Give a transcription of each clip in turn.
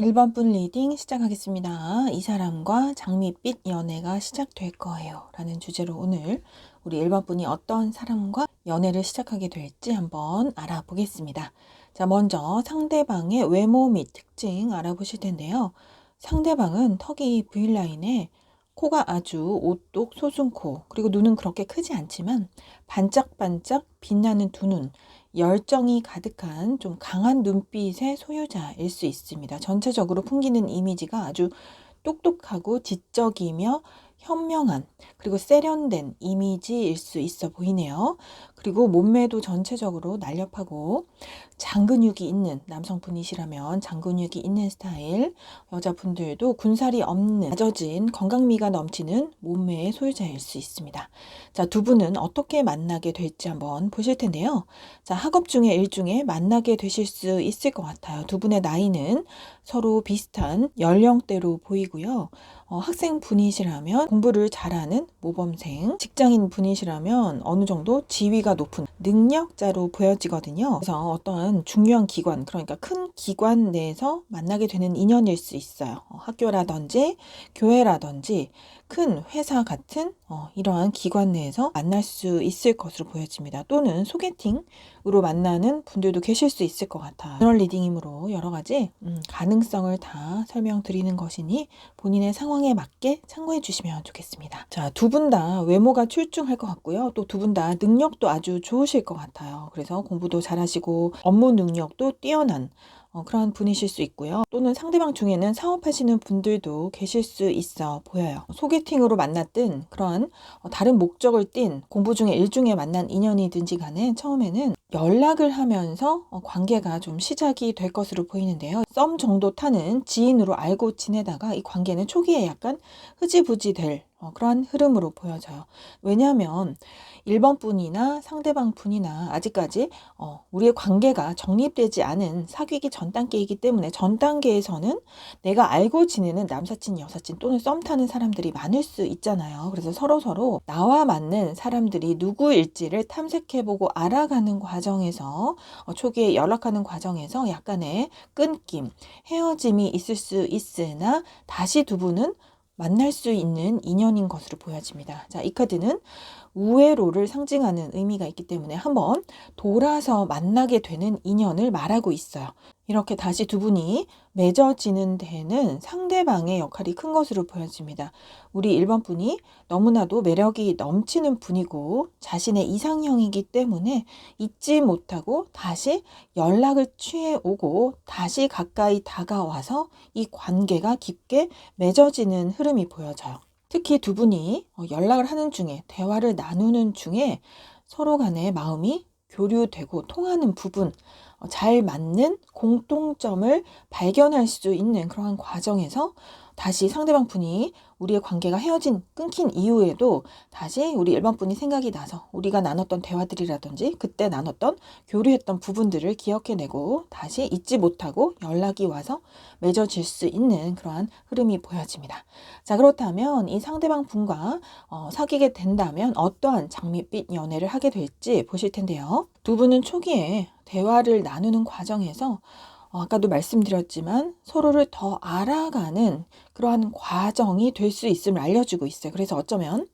1번 분 리딩 시작하겠습니다. 이 사람과 장밋빛 연애가 시작될 거예요. 라는 주제로 오늘 우리 1번 분이 어떤 사람과 연애를 시작하게 될지 한번 알아보겠습니다. 자, 먼저 상대방의 외모 및 특징 알아보실 텐데요. 상대방은 턱이 V라인에 코가 아주 오똑 솟은 코, 그리고 눈은 그렇게 크지 않지만 반짝반짝 빛나는 두 눈, 열정이 가득한 좀 강한 눈빛의 소유자일 수 있습니다. 전체적으로 풍기는 이미지가 아주 똑똑하고 지적이며 현명한, 그리고 세련된 이미지일 수 있어 보이네요. 그리고 몸매도 전체적으로 날렵하고 장근육이 있는, 남성분이시라면 장근육이 있는 스타일, 여자분들도 군살이 없는 다져진 건강미가 넘치는 몸매의 소유자일 수 있습니다. 자, 두 분은 어떻게 만나게 될지 한번 보실 텐데요. 자, 학업 중에 일 중에 만나게 되실 수 있을 것 같아요. 두 분의 나이는 서로 비슷한 연령대로 보이고요. 학생 분이시라면 공부를 잘하는 모범생, 직장인 분이시라면 어느 정도 지위가 높은 능력자로 보여지거든요. 그래서 어떤 중요한 기관, 그러니까 큰 기관 내에서 만나게 되는 인연일 수 있어요. 학교라든지 교회라든지 큰 회사 같은 이러한 기관 내에서 만날 수 있을 것으로 보여집니다. 또는 소개팅으로 만나는 분들도 계실 수 있을 것 같아요. 저널 리딩이므로 여러 가지 가능성을 다 설명드리는 것이니 본인의 상황에 맞게 참고해 주시면 좋겠습니다. 자, 두 분 다 외모가 출중할 것 같고요. 또 두 분 다 능력도 아주 좋으실 것 같아요. 그래서 공부도 잘하시고 업무 능력도 뛰어난 그런 분이실 수 있고요. 또는 상대방 중에는 사업하시는 분들도 계실 수 있어 보여요. 소개팅으로 만났든 그런 다른 목적을 띈 공부 중에 일 중에 만난 인연이든지 간에 처음에는 연락을 하면서 관계가 좀 시작이 될 것으로 보이는데요. 썸 정도 타는 지인으로 알고 지내다가 이 관계는 초기에 약간 흐지부지 될 그런 흐름으로 보여져요. 왜냐하면 1번 분이나 상대방 분이나 아직까지 우리의 관계가 정립되지 않은 사귀기 전 단계이기 때문에 전 단계에서는 내가 알고 지내는 남사친, 여사친 또는 썸 타는 사람들이 많을 수 있잖아요. 그래서 서로서로 나와 맞는 사람들이 누구일지를 탐색해보고 알아가는 과정에서 초기에 연락하는 과정에서 약간의 끊김, 헤어짐이 있을 수 있으나 다시 두 분은 만날 수 있는 인연인 것으로 보여집니다. 자, 이 카드는 우회로를 상징하는 의미가 있기 때문에 한번 돌아서 만나게 되는 인연을 말하고 있어요. 이렇게 다시 두 분이 맺어지는 데는 상대방의 역할이 큰 것으로 보여집니다. 우리 1번 분이 너무나도 매력이 넘치는 분이고 자신의 이상형이기 때문에 잊지 못하고 다시 연락을 취해오고 다시 가까이 다가와서 이 관계가 깊게 맺어지는 흐름이 보여져요. 특히 두 분이 연락을 하는 중에 대화를 나누는 중에 서로 간의 마음이 교류되고 통하는 부분, 잘 맞는 공통점을 발견할 수 있는 그러한 과정에서 다시 상대방 분이 우리의 관계가 끊긴 이후에도 다시 우리 1번 분이 생각이 나서 우리가 나눴던 대화들이라든지 그때 나눴던 교류했던 부분들을 기억해내고 다시 잊지 못하고 연락이 와서 맺어질 수 있는 그러한 흐름이 보여집니다. 자, 그렇다면 이 상대방 분과 사귀게 된다면 어떠한 장밋빛 연애를 하게 될지 보실 텐데요. 두 분은 초기에 대화를 나누는 과정에서 아까도 말씀드렸지만 서로를 더 알아가는 그러한 과정이 될 수 있음을 알려주고 있어요. 그래서 어쩌면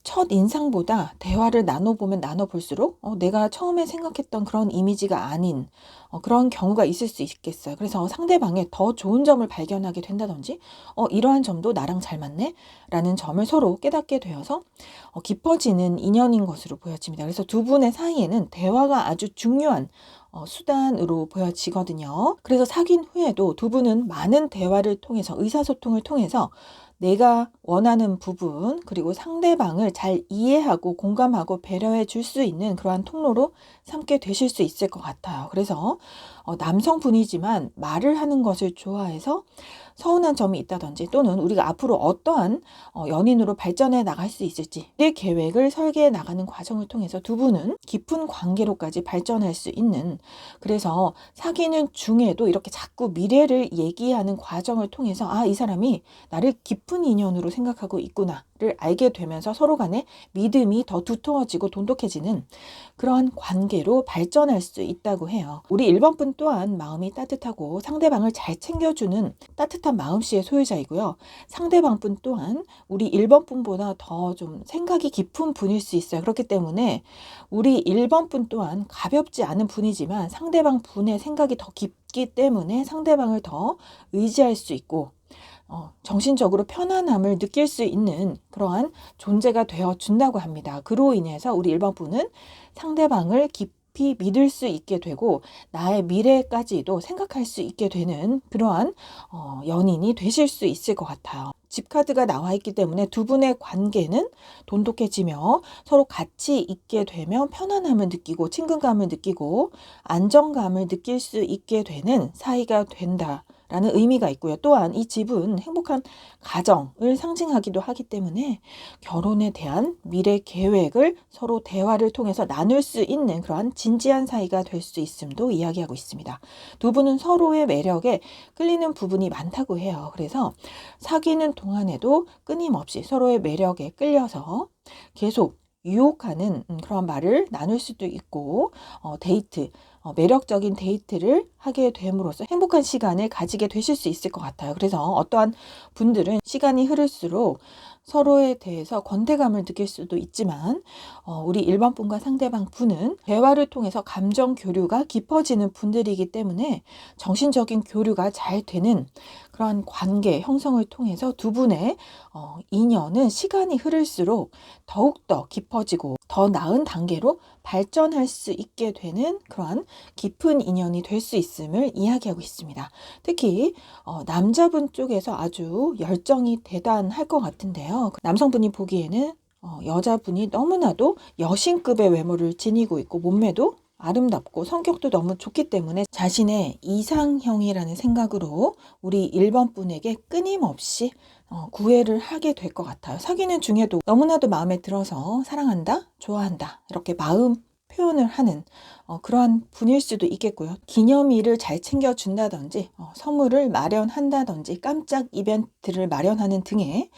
첫 인상보다 대화를 나눠보면 나눠볼수록 내가 처음에 생각했던 그런 이미지가 아닌 그런 경우가 있을 수 있겠어요. 그래서 상대방의 더 좋은 점을 발견하게 된다든지 이러한 점도 나랑 잘 맞네? 라는 점을 서로 깨닫게 되어서 깊어지는 인연인 것으로 보여집니다. 그래서 두 분의 사이에는 대화가 아주 중요한 수단으로 보여지거든요. 그래서 사귄 후에도 두 분은 많은 대화를 통해서 의사소통을 통해서 내가 원하는 부분 그리고 상대방을 잘 이해하고 공감하고 배려해 줄 수 있는 그러한 통로로 삼게 되실 수 있을 것 같아요. 그래서 남성분이지만 말을 하는 것을 좋아해서 서운한 점이 있다든지 또는 우리가 앞으로 어떠한 연인으로 발전해 나갈 수 있을지 내 계획을 설계해 나가는 과정을 통해서 두 분은 깊은 관계로까지 발전할 수 있는, 그래서 사귀는 중에도 이렇게 자꾸 미래를 얘기하는 과정을 통해서 이 사람이 나를 깊은 인연으로 생각하고 있구나를 관계를 알게 되면서 서로 간에 믿음이 더 두터워지고 돈독해지는 그러한 관계로 발전할 수 있다고 해요. 우리 1번 분 또한 마음이 따뜻하고 상대방을 잘 챙겨주는 따뜻한 마음씨의 소유자이고요. 상대방 분 또한 우리 1번 분보다 더 좀 생각이 깊은 분일 수 있어요. 그렇기 때문에 우리 1번 분 또한 가볍지 않은 분이지만 상대방 분의 생각이 더 깊기 때문에 상대방을 더 의지할 수 있고 정신적으로 편안함을 느낄 수 있는 그러한 존재가 되어 준다고 합니다. 그로 인해서 우리 1번 분은 상대방을 깊이 믿을 수 있게 되고 나의 미래까지도 생각할 수 있게 되는 그러한 연인이 되실 수 있을 것 같아요. 집 카드가 나와 있기 때문에 두 분의 관계는 돈독해지며 서로 같이 있게 되면 편안함을 느끼고 친근감을 느끼고 안정감을 느낄 수 있게 되는 사이가 된다. 라는 의미가 있고요. 또한 이 집은 행복한 가정을 상징하기도 하기 때문에 결혼에 대한 미래 계획을 서로 대화를 통해서 나눌 수 있는 그러한 진지한 사이가 될 수 있음도 이야기하고 있습니다. 두 분은 서로의 매력에 끌리는 부분이 많다고 해요. 그래서 사귀는 동안에도 끊임없이 서로의 매력에 끌려서 계속 유혹하는 그런 말을 나눌 수도 있고 데이트, 매력적인 데이트를 하게 됨으로써 행복한 시간을 가지게 되실 수 있을 것 같아요. 그래서 어떠한 분들은 시간이 흐를수록 서로에 대해서 권태감을 느낄 수도 있지만 우리 일반 분과 상대방 분은 대화를 통해서 감정 교류가 깊어지는 분들이기 때문에 정신적인 교류가 잘 되는 그러한 관계 형성을 통해서 두 분의 인연은 시간이 흐를수록 더욱더 깊어지고 더 나은 단계로 발전할 수 있게 되는 그러한 깊은 인연이 될 수 있음을 이야기하고 있습니다. 특히 남자분 쪽에서 아주 열정이 대단할 것 같은데요. 남성분이 보기에는 여자분이 너무나도 여신급의 외모를 지니고 있고 몸매도 아름답고 성격도 너무 좋기 때문에 자신의 이상형이라는 생각으로 우리 1번 분에게 끊임없이 구애를 하게 될 것 같아요. 사귀는 중에도 너무나도 마음에 들어서 사랑한다, 좋아한다 이렇게 마음 표현을 하는 그러한 분일 수도 있겠고요. 기념일을 잘 챙겨준다든지 선물을 마련한다든지 깜짝 이벤트를 마련하는 등의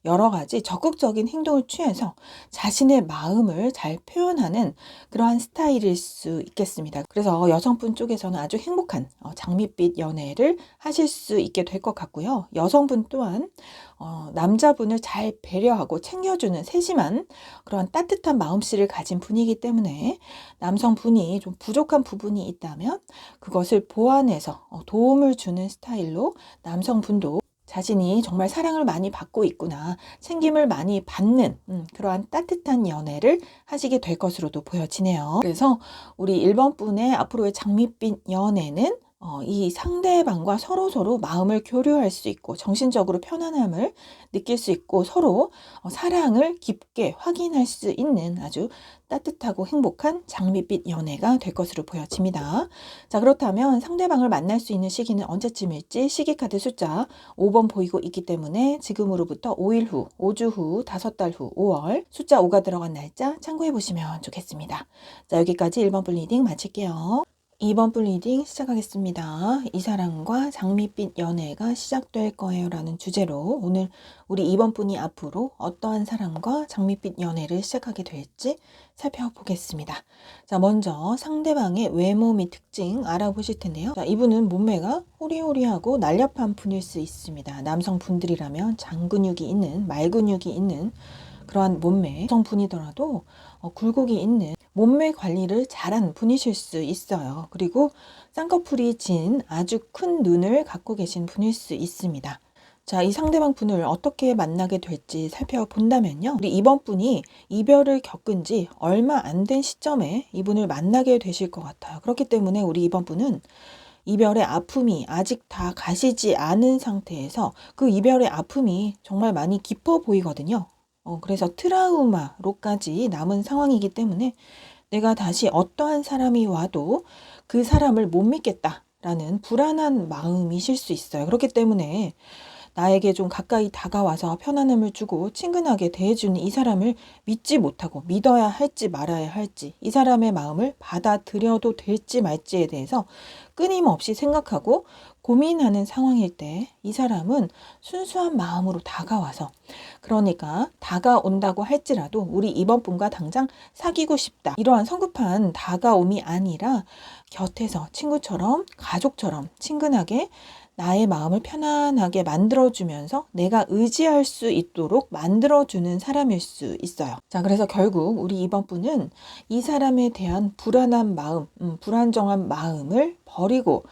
여러 가지 적극적인 행동을 취해서 자신의 마음을 잘 표현하는 그러한 스타일일 수 있겠습니다. 그래서 여성분 쪽에서는 아주 행복한 장밋빛 연애를 하실 수 있게 될 것 같고요. 여성분 또한 남자분을 잘 배려하고 챙겨주는 세심한 그러한 따뜻한 마음씨를 가진 분이기 때문에 남성분이 좀 부족한 부분이 있다면 그것을 보완해서 도움을 주는 스타일로 남성분도 자신이 정말 사랑을 많이 받고 있구나, 챙김을 많이 받는 그러한 따뜻한 연애를 하시게 될 것으로도 보여지네요. 그래서 우리 1번 분의 앞으로의 장밋빛 연애는 이 상대방과 서로 마음을 교류할 수 있고 정신적으로 편안함을 느낄 수 있고 서로 사랑을 깊게 확인할 수 있는 아주 따뜻하고 행복한 장밋빛 연애가 될 것으로 보여집니다. 자, 그렇다면 상대방을 만날 수 있는 시기는 언제쯤일지 시기카드 숫자 5번 보이고 있기 때문에 지금으로부터 5일 후, 5주 후, 5달 후, 5월 숫자 5가 들어간 날짜 참고해 보시면 좋겠습니다. 자, 여기까지 1번 분 리딩 마칠게요. 2번 분 리딩 시작하겠습니다. 이 사람과 장밋빛 연애가 시작될 거예요 라는 주제로 오늘 우리 2번 분이 앞으로 어떠한 사람과 장밋빛 연애를 시작하게 될지 살펴보겠습니다. 자, 먼저 상대방의 외모 및 특징 알아보실 텐데요. 자, 이분은 몸매가 호리호리하고 날렵한 분일 수 있습니다. 남성분들이라면 장근육이 있는, 말근육이 있는 그러한 몸매, 여성분이더라도 굴곡이 있는 몸매 관리를 잘한 분이실 수 있어요. 그리고 쌍꺼풀이 진 아주 큰 눈을 갖고 계신 분일 수 있습니다. 자, 이 상대방 분을 어떻게 만나게 될지 살펴본다면요. 우리 이번 분이 이별을 겪은 지 얼마 안 된 시점에 이분을 만나게 되실 것 같아요. 그렇기 때문에 우리 이번 분은 이별의 아픔이 아직 다 가시지 않은 상태에서 그 이별의 아픔이 정말 많이 깊어 보이거든요. 그래서 트라우마로까지 남은 상황이기 때문에 내가 다시 어떠한 사람이 와도 그 사람을 못 믿겠다라는 불안한 마음이실 수 있어요. 그렇기 때문에 나에게 좀 가까이 다가와서 편안함을 주고 친근하게 대해주는 이 사람을 믿지 못하고 믿어야 할지 말아야 할지, 이 사람의 마음을 받아들여도 될지 말지에 대해서 끊임없이 생각하고 고민하는 상황일 때 이 사람은 순수한 마음으로 다가와서, 그러니까 다가온다고 할지라도 우리 이번 분과 당장 사귀고 싶다, 이러한 성급한 다가옴이 아니라 곁에서 친구처럼 가족처럼 친근하게 나의 마음을 편안하게 만들어주면서 내가 의지할 수 있도록 만들어주는 사람일 수 있어요. 자, 그래서 결국 우리 이번 분은 이 사람에 대한 불안한 마음, 불안정한 마음을 버리고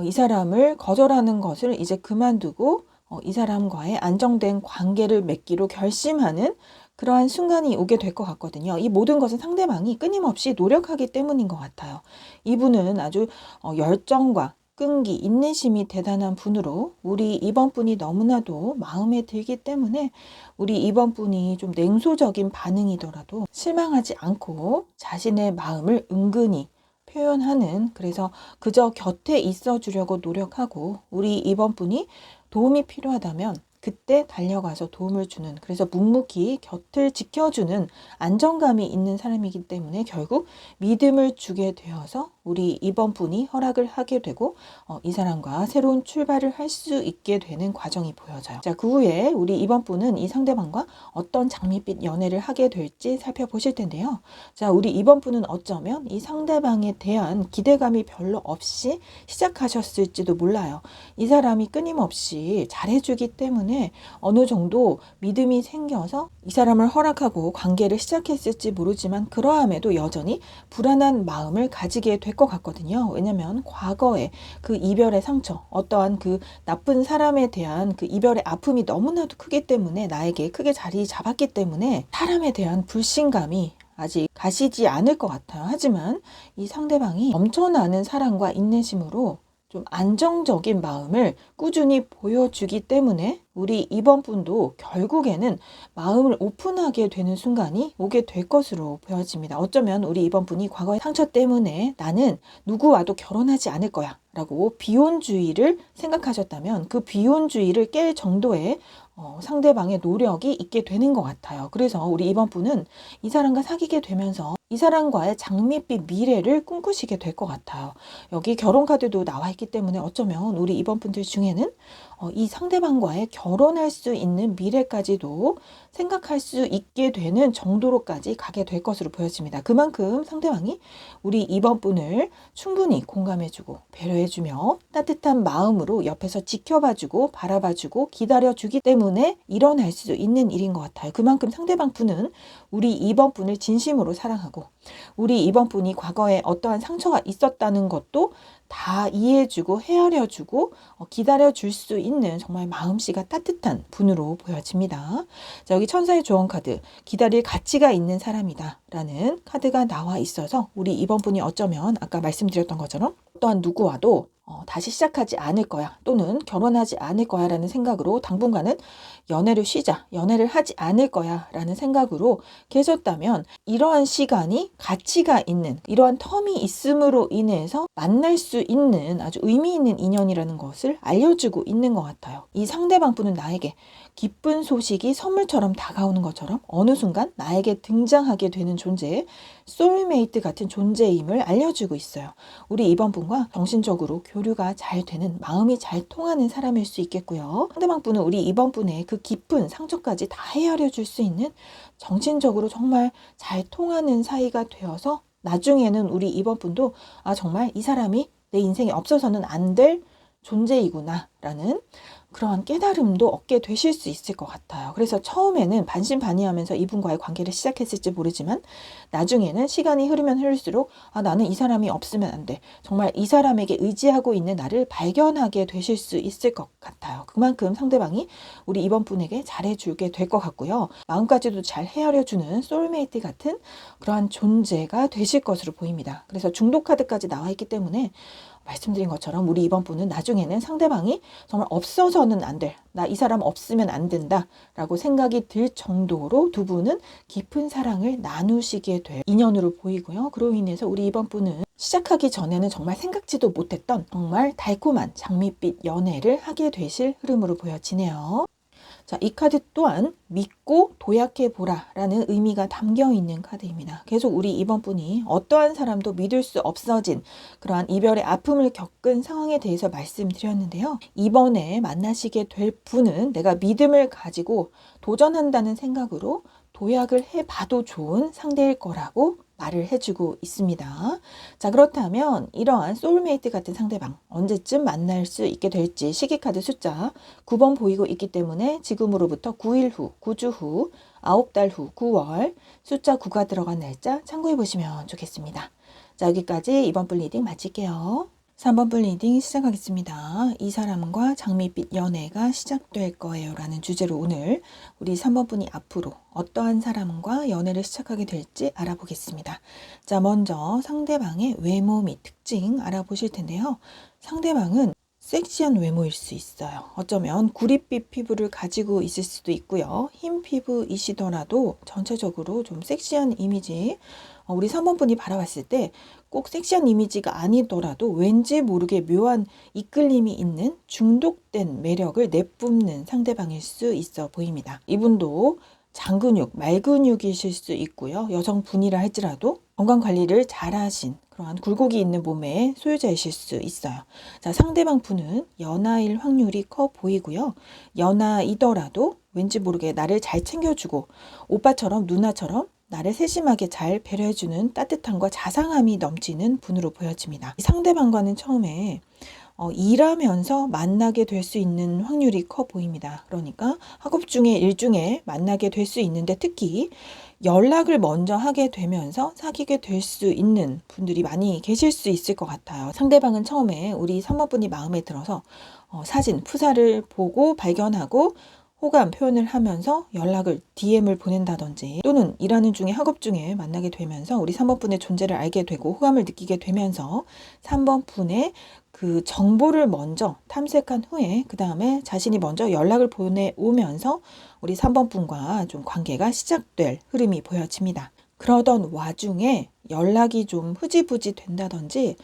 이 사람을 거절하는 것을 이제 그만두고 이 사람과의 안정된 관계를 맺기로 결심하는 그러한 순간이 오게 될 것 같거든요. 이 모든 것은 상대방이 끊임없이 노력하기 때문인 것 같아요. 이분은 아주 열정과 끈기, 인내심이 대단한 분으로 우리 이번 분이 너무나도 마음에 들기 때문에 우리 이번 분이 좀 냉소적인 반응이더라도 실망하지 않고 자신의 마음을 은근히 표현하는, 그래서 그저 곁에 있어 주려고 노력하고 우리 이번 분이 도움이 필요하다면 그때 달려가서 도움을 주는, 그래서 묵묵히 곁을 지켜주는 안정감이 있는 사람이기 때문에 결국 믿음을 주게 되어서 우리 이번 분이 허락을 하게 되고 이 사람과 새로운 출발을 할 수 있게 되는 과정이 보여져요. 자, 그 후에 우리 이번 분은 이 상대방과 어떤 장밋빛 연애를 하게 될지 살펴보실 텐데요. 자, 우리 이번 분은 어쩌면 이 상대방에 대한 기대감이 별로 없이 시작하셨을지도 몰라요. 이 사람이 끊임없이 잘해주기 때문에 어느 정도 믿음이 생겨서 이 사람을 허락하고 관계를 시작했을지 모르지만 그러함에도 여전히 불안한 마음을 가지게 될 것 같거든요. 왜냐하면 과거에 그 이별의 상처, 어떠한 그 나쁜 사람에 대한 그 이별의 아픔이 너무나도 크기 때문에, 나에게 크게 자리 잡았기 때문에 사람에 대한 불신감이 아직 가시지 않을 것 같아요. 하지만 이 상대방이 넘쳐나는 사랑과 인내심으로 좀 안정적인 마음을 꾸준히 보여주기 때문에 우리 이번 분도 결국에는 마음을 오픈하게 되는 순간이 오게 될 것으로 보여집니다. 어쩌면 우리 이번 분이 과거의 상처 때문에 나는 누구와도 결혼하지 않을 거야 라고 비혼주의를 생각하셨다면 그 비혼주의를 깰 정도의 상대방의 노력이 있게 되는 것 같아요. 그래서 우리 이번 분은 이 사람과 사귀게 되면서 이 사람과의 장밋빛 미래를 꿈꾸시게 될 것 같아요. 여기 결혼 카드도 나와 있기 때문에 어쩌면 우리 이번 분들 중에는 이 상대방과의 결혼할 수 있는 미래까지도 생각할 수 있게 되는 정도로까지 가게 될 것으로 보여집니다. 그만큼 상대방이 우리 이번 분을 충분히 공감해주고 배려해주며 따뜻한 마음으로 옆에서 지켜봐주고 바라봐주고 기다려주기 때문에 일어날 수 있는 일인 것 같아요. 그만큼 상대방 분은 우리 이번 분을 진심으로 사랑하고 우리 이번 분이 과거에 어떠한 상처가 있었다는 것도 다 이해해주고 헤아려주고 기다려줄 수 있는 정말 마음씨가 따뜻한 분으로 보여집니다. 자, 여기 천사의 조언 카드, 기다릴 가치가 있는 사람이다 라는 카드가 나와 있어서 우리 이번 분이 어쩌면 아까 말씀드렸던 것처럼 또한 누구와도 다시 시작하지 않을 거야 또는 결혼하지 않을 거야 라는 생각으로 당분간은 연애를 쉬자, 연애를 하지 않을 거야 라는 생각으로 계셨다면 이러한 시간이 가치가 있는, 이러한 텀이 있음으로 인해서 만날 수 있는 아주 의미 있는 인연이라는 것을 알려주고 있는 것 같아요. 이 상대방 분은 나에게 기쁜 소식이 선물처럼 다가오는 것처럼 어느 순간 나에게 등장하게 되는 존재의 소울메이트 같은 존재임을 알려주고 있어요. 우리 이번 분과 정신적으로 교류가 잘 되는, 마음이 잘 통하는 사람일 수 있겠고요. 상대방 분은 우리 이번 분의 그 깊은 상처까지 다 헤아려 줄 수 있는 정신적으로 정말 잘 통하는 사이가 되어서 나중에는 우리 이번 분도 정말 이 사람이 내 인생에 없어서는 안 될 존재이구나 라는 그러한 깨달음도 얻게 되실 수 있을 것 같아요. 그래서 처음에는 반신반의하면서 이분과의 관계를 시작했을지 모르지만 나중에는 시간이 흐르면 흐를수록 나는 이 사람이 없으면 안 돼. 정말 이 사람에게 의지하고 있는 나를 발견하게 되실 수 있을 것 같아요. 그만큼 상대방이 우리 이번 분에게 잘해주게 될 것 같고요. 마음까지도 잘 헤아려주는 소울메이트 같은 그러한 존재가 되실 것으로 보입니다. 그래서 중독 카드까지 나와 있기 때문에 말씀드린 것처럼 우리 이번 분은 나중에는 상대방이 정말 없어서 없어서는 안 돼. 나 이 사람 없으면 안 된다. 라고 생각이 들 정도로 두 분은 깊은 사랑을 나누시게 될 인연으로 보이고요. 그로 인해서 우리 이번 분은 시작하기 전에는 정말 생각지도 못했던 정말 달콤한 장밋빛 연애를 하게 되실 흐름으로 보여지네요. 자, 이 카드 또한 믿고 도약해보라 라는 의미가 담겨 있는 카드입니다. 계속 우리 이번 분이 어떠한 사람도 믿을 수 없어진 그러한 이별의 아픔을 겪은 상황에 대해서 말씀드렸는데요. 이번에 만나시게 될 분은 내가 믿음을 가지고 도전한다는 생각으로 도약을 해봐도 좋은 상대일 거라고 말을 해주고 있습니다. 자, 그렇다면 이러한 소울메이트 같은 상대방 언제쯤 만날 수 있게 될지 시기카드 숫자 9번 보이고 있기 때문에 지금으로부터 9일 후, 9주 후, 9달 후, 9월 숫자 9가 들어간 날짜 참고해 보시면 좋겠습니다. 자, 여기까지 이번 분 리딩 마칠게요. 3번 분 리딩 시작하겠습니다. 이 사람과 장밋빛 연애가 시작될 거예요 라는 주제로 오늘 우리 3번 분이 앞으로 어떠한 사람과 연애를 시작하게 될지 알아보겠습니다. 자, 먼저 상대방의 외모 및 특징 알아보실 텐데요. 상대방은 섹시한 외모일 수 있어요. 어쩌면 구릿빛 피부를 가지고 있을 수도 있고요. 흰 피부이시더라도 전체적으로 좀 섹시한 이미지, 우리 3번 분이 바라봤을 때 꼭 섹시한 이미지가 아니더라도 왠지 모르게 묘한 이끌림이 있는 중독된 매력을 내뿜는 상대방일 수 있어 보입니다. 이분도 장근육, 말근육이실 수 있고요. 여성분이라 할지라도 건강관리를 잘하신 그러한 굴곡이 있는 몸의 소유자이실 수 있어요. 자, 상대방 분은 연하일 확률이 커 보이고요. 연하이더라도 왠지 모르게 나를 잘 챙겨주고 오빠처럼 누나처럼 나를 세심하게 잘 배려해주는 따뜻함과 자상함이 넘치는 분으로 보여집니다. 상대방과는 처음에 일하면서 만나게 될 수 있는 확률이 커 보입니다. 그러니까 학업 중에 일 중에 만나게 될 수 있는데 특히 연락을 먼저 하게 되면서 사귀게 될 수 있는 분들이 많이 계실 수 있을 것 같아요. 상대방은 처음에 우리 3번 분이 마음에 들어서 사진, 프사를 보고 발견하고 호감 표현을 하면서 연락을 DM을 보낸다든지 또는 일하는 중에 학업 중에 만나게 되면서 우리 3번 분의 존재를 알게 되고 호감을 느끼게 되면서 3번 분의 그 정보를 먼저 탐색한 후에 그 다음에 자신이 먼저 연락을 보내오면서 우리 3번 분과 좀 관계가 시작될 흐름이 보여집니다. 그러던 와중에 연락이 좀 흐지부지 된다든지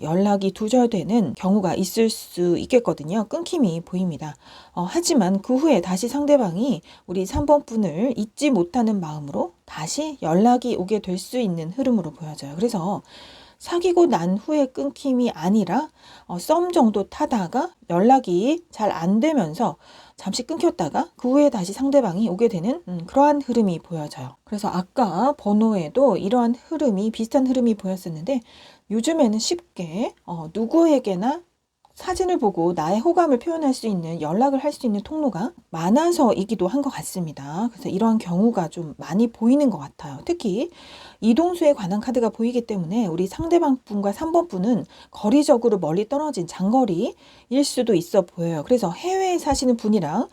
연락이 두절되는 경우가 있을 수 있겠거든요. 끊김이 보입니다. 하지만 그 후에 다시 상대방이 우리 3번 분을 잊지 못하는 마음으로 다시 연락이 오게 될 수 있는 흐름으로 보여져요. 그래서 사귀고 난 후에 끊김이 아니라 썸 정도 타다가 연락이 잘 안 되면서 잠시 끊겼다가 그 후에 다시 상대방이 오게 되는 그러한 흐름이 보여져요. 그래서 아까 번호에도 이러한 흐름이 비슷한 흐름이 보였었는데 요즘에는 쉽게 누구에게나 사진을 보고 나의 호감을 표현할 수 있는 연락을 할 수 있는 통로가 많아서이기도 한 것 같습니다. 그래서 이러한 경우가 좀 많이 보이는 것 같아요. 특히 이동수에 관한 카드가 보이기 때문에 우리 상대방 분과 3번 분은 거리적으로 멀리 떨어진 장거리일 수도 있어 보여요. 그래서 해외에 사시는 분이랑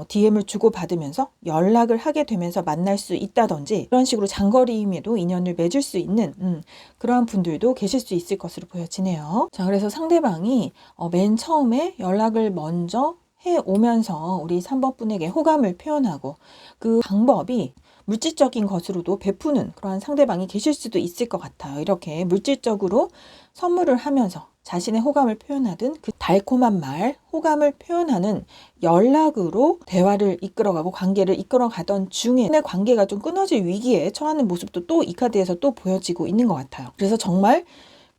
DM을 주고받으면서 연락을 하게 되면서 만날 수 있다든지 그런 식으로 장거리임에도 인연을 맺을 수 있는 그러한 분들도 계실 수 있을 것으로 보여지네요. 자, 그래서 상대방이 맨 처음에 연락을 먼저 해오면서 우리 3번 분에게 호감을 표현하고 그 방법이 물질적인 것으로도 베푸는 그러한 상대방이 계실 수도 있을 것 같아요. 이렇게 물질적으로 선물을 하면서 자신의 호감을 표현하든 그 달콤한 말, 호감을 표현하는 연락으로 대화를 이끌어가고 관계를 이끌어가던 중에 관계가 좀 끊어질 위기에 처하는 모습도 또 이 카드에서 또 보여지고 있는 것 같아요. 그래서 정말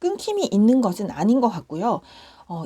끊김이 있는 것은 아닌 것 같고요.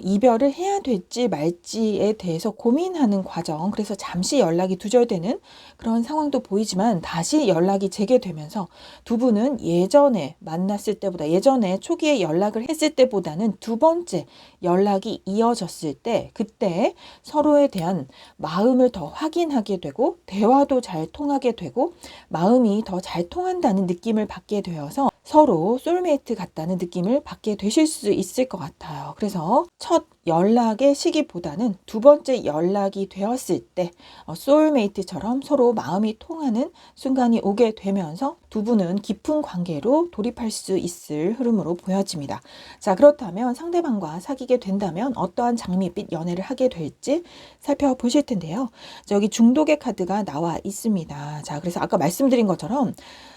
이별을 해야 될지 말지에 대해서 고민하는 과정, 그래서 잠시 연락이 두절되는 그런 상황도 보이지만 다시 연락이 재개되면서 두 분은 예전에 만났을 때보다 예전에 초기에 연락을 했을 때보다는 두 번째 연락이 이어졌을 때 그때 서로에 대한 마음을 더 확인하게 되고 대화도 잘 통하게 되고 마음이 더 잘 통한다는 느낌을 받게 되어서 서로 소울메이트 같다는 느낌을 받게 되실 수 있을 것 같아요. 그래서 첫 연락의 시기보다는 두 번째 연락이 되었을 때 소울메이트처럼 서로 마음이 통하는 순간이 오게 되면서 두 분은 깊은 관계로 돌입할 수 있을 흐름으로 보여집니다. 자, 그렇다면 상대방과 사귀게 된다면 어떠한 장밋빛 연애를 하게 될지 살펴보실 텐데요. 자, 여기 중독의 카드가 나와 있습니다. 자, 그래서 아까 말씀드린 것처럼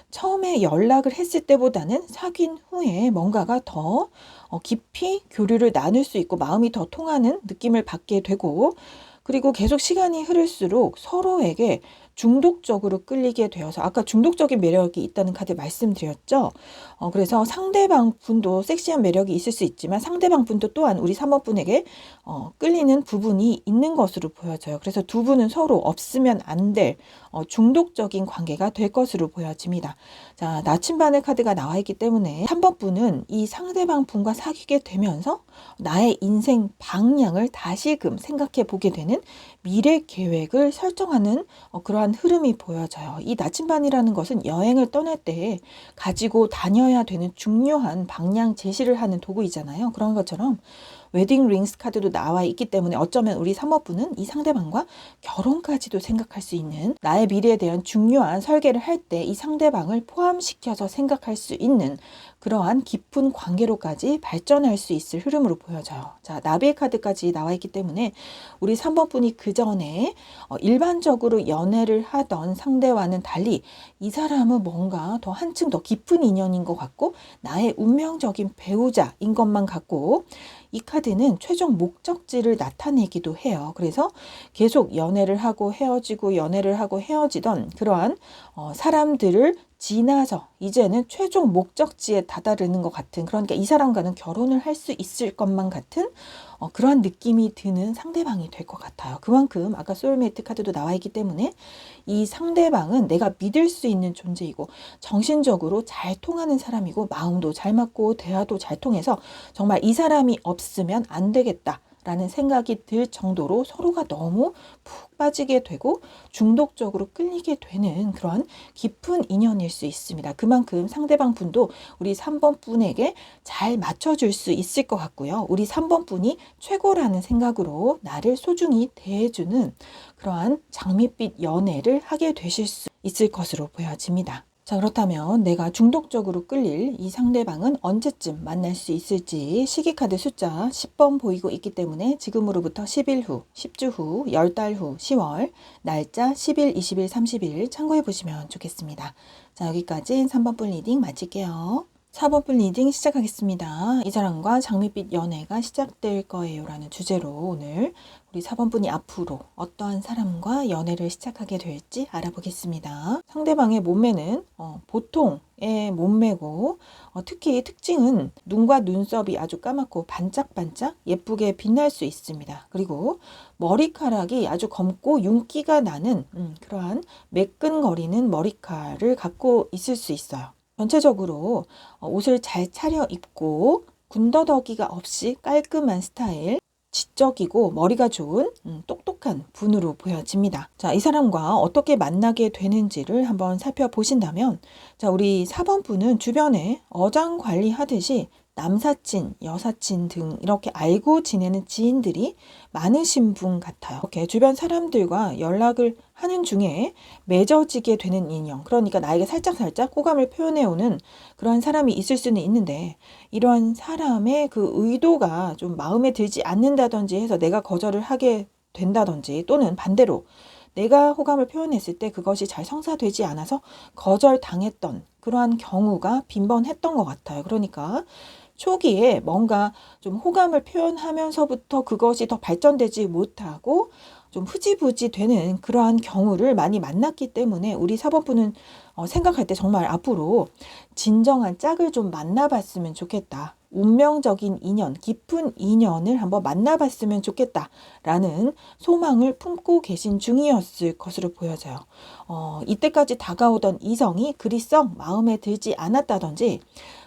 처음에 연락을 했을 때보다는 사귄 후에 뭔가가 더 깊이 교류를 나눌 수 있고 마음이 더 통하는 느낌을 받게 되고, 그리고 계속 시간이 흐를수록 서로에게 중독적으로 끌리게 되어서, 아까 중독적인 매력이 있다는 카드 말씀드렸죠. 그래서 상대방 분도 섹시한 매력이 있을 수 있지만 상대방 분도 또한 우리 3번 분에게 끌리는 부분이 있는 것으로 보여져요. 그래서 두 분은 서로 없으면 안 될 중독적인 관계가 될 것으로 보여집니다. 자, 나침반의 카드가 나와 있기 때문에 3번 분은 이 상대방 분과 사귀게 되면서 나의 인생 방향을 다시금 생각해 보게 되는 미래 계획을 설정하는 그러한 흐름이 보여져요. 이 나침반이라는 것은 여행을 떠날 때 가지고 다녀야 되는 중요한 방향 제시를 하는 도구이잖아요. 그런 것처럼 웨딩 링스 카드도 나와 있기 때문에 어쩌면 우리 3번분은 이 상대방과 결혼까지도 생각할 수 있는, 나의 미래에 대한 중요한 설계를 할 때 이 상대방을 포함시켜서 생각할 수 있는 그러한 깊은 관계로까지 발전할 수 있을 흐름으로 보여져요. 자, 나비의 카드까지 나와 있기 때문에 우리 3번분이 그 전에 일반적으로 연애를 하던 상대와는 달리 이 사람은 뭔가 더 한층 더 깊은 인연인 것 같고 나의 운명적인 배우자인 것만 같고, 이 카드는 최종 목적지를 나타내기도 해요. 그래서 계속 연애를 하고 헤어지고 연애를 하고 헤어지던 그러한 사람들을 지나서 이제는 최종 목적지에 다다르는 것 같은, 그러니까 이 사람과는 결혼을 할 수 있을 것만 같은 그러한 느낌이 드는 상대방이 될 것 같아요. 그만큼 아까 소울메이트 카드도 나와 있기 때문에 이 상대방은 내가 믿을 수 있는 존재이고 정신적으로 잘 통하는 사람이고 마음도 잘 맞고 대화도 잘 통해서 정말 이 사람이 없으면 안 되겠다 라는 생각이 들 정도로 서로가 너무 푹 빠지게 되고 중독적으로 끌리게 되는 그런 깊은 인연일 수 있습니다. 그만큼 상대방 분도 우리 3번 분에게 잘 맞춰줄 수 있을 것 같고요. 우리 3번 분이 최고라는 생각으로 나를 소중히 대해주는 그러한 장밋빛 연애를 하게 되실 수 있을 것으로 보여집니다. 자, 그렇다면 내가 중독적으로 끌릴 이 상대방은 언제쯤 만날 수 있을지 시기카드 숫자 10번 보이고 있기 때문에 지금으로부터 10일 후, 10주 후, 10달 후, 10월, 날짜 10일, 20일, 30일 참고해 보시면 좋겠습니다. 자, 여기까지 3번 분 리딩 마칠게요. 4번 분 리딩 시작하겠습니다. 이 사람과 장밋빛 연애가 시작될 거예요 라는 주제로 오늘 우리 4번 분이 앞으로 어떠한 사람과 연애를 시작하게 될지 알아보겠습니다. 상대방의 몸매는 보통의 몸매고 특히 특징은 눈과 눈썹이 아주 까맣고 반짝반짝 예쁘게 빛날 수 있습니다. 그리고 머리카락이 아주 검고 윤기가 나는 그러한 매끈거리는 머리카락을 갖고 있을 수 있어요. 전체적으로 옷을 잘 차려입고 군더더기가 없이 깔끔한 스타일, 지적이고 머리가 좋은 똑똑한 분으로 보여집니다. 자, 이 사람과 어떻게 만나게 되는지를 한번 살펴보신다면, 자, 우리 4번 분은 주변에 어장 관리하듯이 남사친, 여사친 등 이렇게 알고 지내는 지인들이 많으신 분 같아요. 이렇게 주변 사람들과 연락을 하는 중에 맺어지게 되는 인연, 그러니까 나에게 살짝살짝 호감을 표현해오는 그러한 사람이 있을 수는 있는데, 이러한 사람의 그 의도가 좀 마음에 들지 않는다든지 해서 내가 거절을 하게 된다든지, 또는 반대로 내가 호감을 표현했을 때 그것이 잘 성사되지 않아서 거절당했던 그러한 경우가 빈번했던 것 같아요. 그러니까 초기에 뭔가 좀 호감을 표현하면서부터 그것이 더 발전되지 못하고 좀 흐지부지 되는 그러한 경우를 많이 만났기 때문에 우리 4번분은 생각할 때 정말 앞으로 진정한 짝을 좀 만나봤으면 좋겠다. 운명적인 인연, 깊은 인연을 한번 만나봤으면 좋겠다라는 소망을 품고 계신 중이었을 것으로 보여져요. 이때까지 다가오던 이성이 그리 썩 마음에 들지 않았다든지,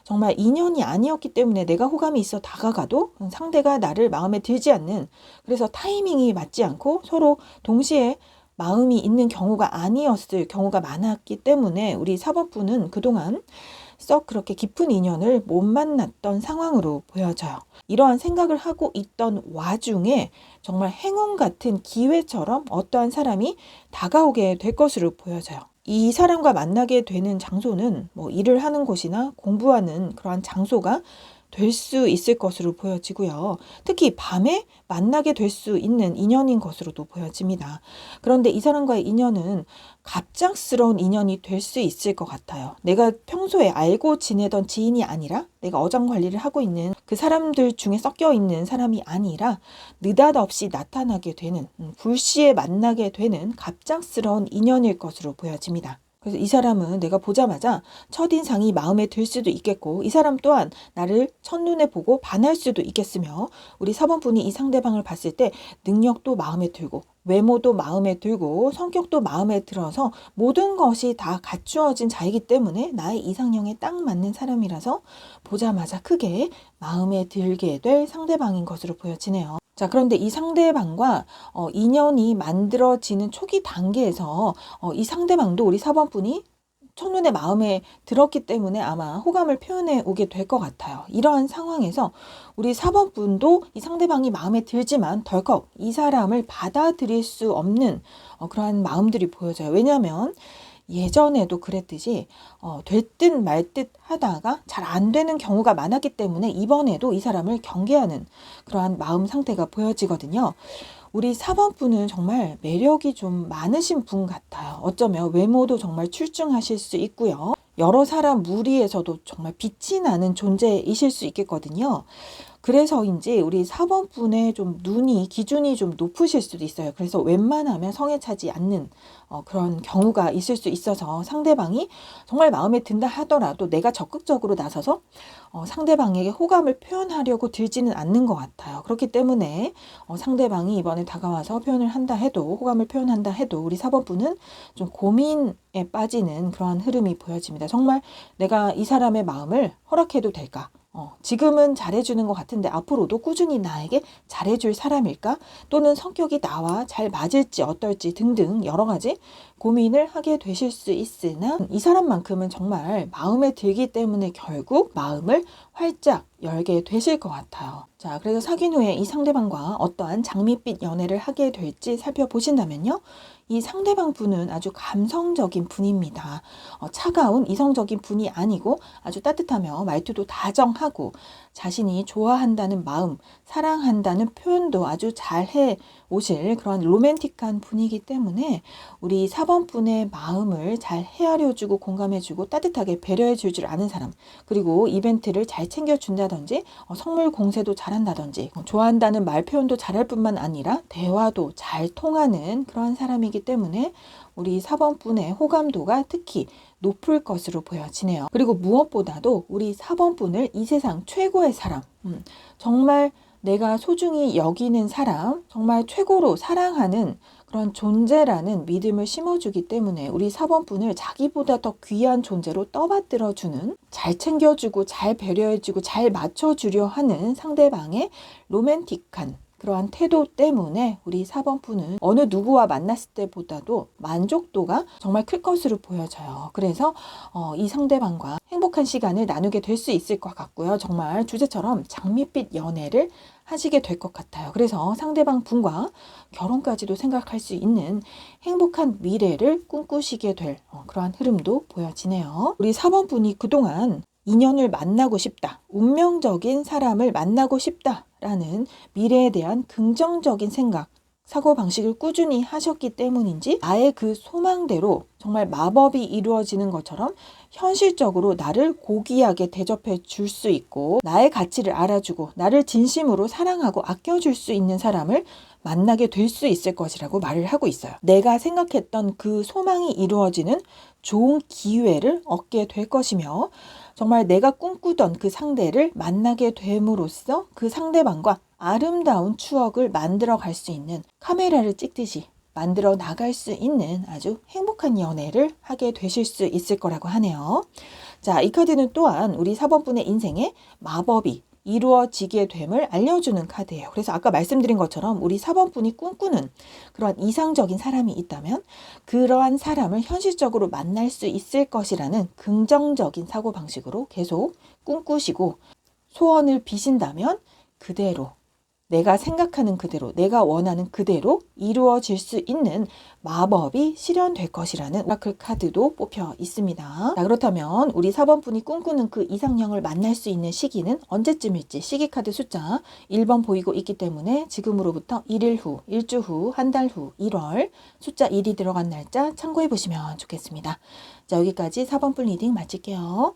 정말 인연이 아니었기 때문에 내가 호감이 있어 다가가도 상대가 나를 마음에 들지 않는, 그래서 타이밍이 맞지 않고 서로 동시에 마음이 있는 경우가 아니었을 경우가 많았기 때문에 우리 4번분은 그동안 썩 그렇게 깊은 인연을 못 만났던 상황으로 보여져요. 이러한 생각을 하고 있던 와중에 정말 행운 같은 기회처럼 어떠한 사람이 다가오게 될 것으로 보여져요. 이 사람과 만나게 되는 장소는 뭐 일을 하는 곳이나 공부하는 그러한 장소가 될 수 있을 것으로 보여지고요. 특히 밤에 만나게 될 수 있는 인연인 것으로도 보여집니다. 그런데 이 사람과의 인연은 갑작스러운 인연이 될 수 있을 것 같아요. 내가 평소에 알고 지내던 지인이 아니라 내가 어장관리를 하고 있는 그 사람들 중에 섞여 있는 사람이 아니라 느닷없이 나타나게 되는, 불시에 만나게 되는 갑작스러운 인연일 것으로 보여집니다. 그래서 이 사람은 내가 보자마자 첫인상이 마음에 들 수도 있겠고, 이 사람 또한 나를 첫눈에 보고 반할 수도 있겠으며, 우리 4번분이 이 상대방을 봤을 때 능력도 마음에 들고 외모도 마음에 들고 성격도 마음에 들어서 모든 것이 다 갖추어진 자이기 때문에 나의 이상형에 딱 맞는 사람이라서 보자마자 크게 마음에 들게 될 상대방인 것으로 보여지네요. 자, 그런데 이 상대방과 인연이 만들어지는 초기 단계에서 이 상대방도 우리 4번분이 첫눈에 마음에 들었기 때문에 아마 호감을 표현해 오게 될 것 같아요. 이러한 상황에서 우리 4번분도 이 상대방이 마음에 들지만 덜컥 이 사람을 받아들일 수 없는 그러한 마음들이 보여져요. 왜냐하면 예전에도 그랬듯이 될 듯 말 듯 하다가 잘 안 되는 경우가 많았기 때문에 이번에도 이 사람을 경계하는 그러한 마음 상태가 보여지거든요. 우리 4번분은 정말 매력이 좀 많으신 분 같아요. 어쩌면 외모도 정말 출중하실 수 있고요. 여러 사람 무리에서도 정말 빛이 나는 존재이실 수 있겠거든요. 그래서인지 우리 4번분의 좀 눈이 기준이 좀 높으실 수도 있어요. 그래서 웬만하면 성에 차지 않는 그런 경우가 있을 수 있어서 상대방이 정말 마음에 든다 하더라도 내가 적극적으로 나서서 상대방에게 호감을 표현하려고 들지는 않는 것 같아요. 그렇기 때문에 상대방이 이번에 다가와서 표현을 한다 해도, 호감을 표현한다 해도 우리 4번분은 좀 고민에 빠지는 그러한 흐름이 보여집니다. 정말 내가 이 사람의 마음을 허락해도 될까? 지금은 잘해주는 것 같은데 앞으로도 꾸준히 나에게 잘해줄 사람일까? 또는 성격이 나와 잘 맞을지 어떨지 등등 여러 가지 고민을 하게 되실 수 있으나 이 사람만큼은 정말 마음에 들기 때문에 결국 마음을 활짝 열게 되실 것 같아요. 자, 그래서 사귄 후에 이 상대방과 어떠한 장밋빛 연애를 하게 될지 살펴보신다면요. 이 상대방 분은 아주 감성적인 분입니다. 차가운 이성적인 분이 아니고 아주 따뜻하며 말투도 다정하고 자신이 좋아한다는 마음, 사랑한다는 표현도 아주 잘해 오실 그런 로맨틱한 분이기 때문에 우리 4번분의 마음을 잘 헤아려주고 공감해주고 따뜻하게 배려해줄 줄 아는 사람, 그리고 이벤트를 잘 챙겨준다든지 선물 공세도 잘한다든지 좋아한다는 말 표현도 잘할 뿐만 아니라 대화도 잘 통하는 그런 사람이기 때문에 우리 4번분의 호감도가 특히 높을 것으로 보여지네요. 그리고 무엇보다도 우리 4번분을 이 세상 최고의 사람, 정말 내가 소중히 여기는 사람, 정말 최고로 사랑하는 그런 존재라는 믿음을 심어주기 때문에 우리 4번분을 자기보다 더 귀한 존재로 떠받들어주는, 잘 챙겨주고 잘 배려해주고 잘 맞춰주려 하는 상대방의 로맨틱한 그러한 태도 때문에 우리 4번분은 어느 누구와 만났을 때보다도 만족도가 정말 클 것으로 보여져요. 그래서 이 상대방과 행복한 시간을 나누게 될 수 있을 것 같고요. 정말 주제처럼 장밋빛 연애를 하시게 될 것 같아요. 그래서 상대방 분과 결혼까지도 생각할 수 있는 행복한 미래를 꿈꾸시게 될 그러한 흐름도 보여지네요. 우리 4번분이 그동안 인연을 만나고 싶다, 운명적인 사람을 만나고 싶다라는 미래에 대한 긍정적인 생각, 사고방식을 꾸준히 하셨기 때문인지 나의 그 소망대로 정말 마법이 이루어지는 것처럼 현실적으로 나를 고귀하게 대접해 줄 수 있고 나의 가치를 알아주고 나를 진심으로 사랑하고 아껴줄 수 있는 사람을 만나게 될 수 있을 것이라고 말을 하고 있어요. 내가 생각했던 그 소망이 이루어지는 좋은 기회를 얻게 될 것이며 정말 내가 꿈꾸던 그 상대를 만나게 됨으로써 그 상대방과 아름다운 추억을 만들어 갈 수 있는, 카메라를 찍듯이 만들어 나갈 수 있는 아주 행복한 연애를 하게 되실 수 있을 거라고 하네요. 자, 이 카드는 또한 우리 4번분의 인생에 마법이 이루어지게 됨을 알려주는 카드예요. 그래서 아까 말씀드린 것처럼 우리 4번 분이 꿈꾸는 그러한 이상적인 사람이 있다면 그러한 사람을 현실적으로 만날 수 있을 것이라는 긍정적인 사고방식으로 계속 꿈꾸시고 소원을 비신다면 그대로 내가 생각하는 그대로, 내가 원하는 그대로 이루어질 수 있는 마법이 실현될 것이라는 오라클 카드도 뽑혀 있습니다. 자, 그렇다면 우리 4번 분이 꿈꾸는 그 이상형을 만날 수 있는 시기는 언제쯤일지 시기 카드 숫자 1번 보이고 있기 때문에 지금으로부터 1일 후, 일주 후, 한 달 후, 1월 숫자 1이 들어간 날짜 참고해 보시면 좋겠습니다. 자, 여기까지 4번 분 리딩 마칠게요.